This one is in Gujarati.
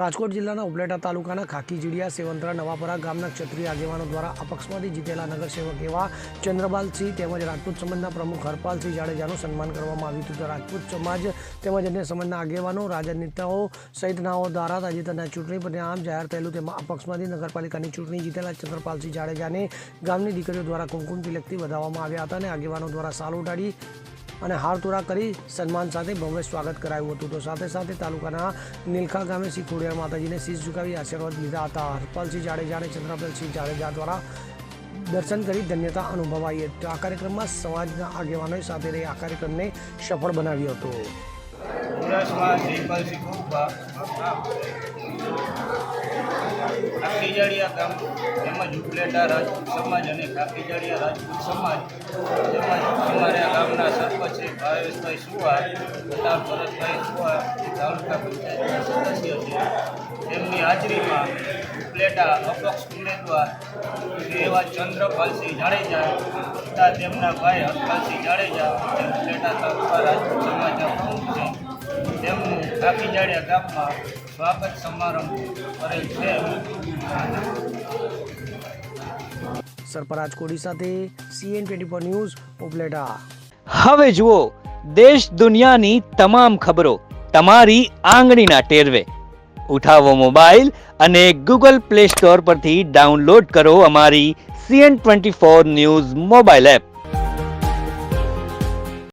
રાજકોટ જિલ્લાના ઉપલેટા તાલુકાના ખાકીજીડિયા સેવંતરા નવાપરા ગામના ક્ષત્રિય આગેવાનો દ્વારા અપક્ષમાંથી જીતેલા નગરસેવક એવા ચંદ્રપાલસિંહ તેમજ રાજપૂત સમાજના પ્રમુખ હરપાલસિંહ જાડેજાનું સન્માન કરવામાં આવ્યું હતું. રાજપૂત સમાજ તેમજ અન્ય સમાજના આગેવાનો, રાજનેતાઓ સહિતનાઓ દ્વારા તાજેતરના ચૂંટણી પરિણામ જાહેર થયેલું. તેમાં અપક્ષમાંથી નગરપાલિકાની ચૂંટણી જીતેલા ચંદ્રપાલસિંહ જાડેજાને ગામની દીકરીઓ દ્વારા કુમકુમ તિલકથી વધાવવામાં આવ્યા હતા અને આગેવાનો દ્વારા સાલ ઉડાડી અને હારતોરા કરી સન્માન સાથે ભવ્ય સ્વાગત કરાયું હતું. તો સાથે સાથે તાલુકાના નીલખા ગામે શ્રી ખોડિયાર માતાજીને શીશ ઝુકાવી આશીર્વાદ લીધા હતા. હરપાલસિંહ જાડેજા અને ચંદ્રપાલસિંહ જાડેજા દ્વારા દર્શન કરી ધન્યતા અનુભવાઈ હતી. આ કાર્યક્રમમાં સમાજના આગેવાનોએ સાથે રહી આ કાર્યક્રમને સફળ બનાવ્યો હતો. ખાકીજાડિયા ગામ તેમજ ઉપલેટા રાજપૂત સમાજ અને ખાકીજાડિયા રાજપૂત સમાજ તેમજ અમારા ગામના સરપંચ શ્રી ભાવેશભાઈ સુવાર તથા ભરતભાઈ સુવાર તાલુકા પંચાયતના સદસ્ય છે. તેમની હાજરીમાં ઉપલેટા અપક્ષ ઉમેદવાર એવા ચંદ્રપાલસિંહ જાડેજા તથા તેમના ભાઈ હરપાલસિંહ જાડેજા જે ઉપલેટા તાલુકા રાજપૂત સમાજના પ્રમુખ છે તેમનું ખાકીજાડિયા ગામમાં સ્વાગત સમારંભ કરેલ છે. સરફરાજ કોડી સાથે CN24 ન્યૂઝ ઉપલેટા. હવે જુઓ દેશ દુનિયાની તમામ ખબરો તમારી આંગળીના ટેરવે. ઉઠાવો મોબાઈલ અને Google Play Store પરથી ડાઉનલોડ કરો અમારી CN24 ન્યૂઝ મોબાઈલ એપ.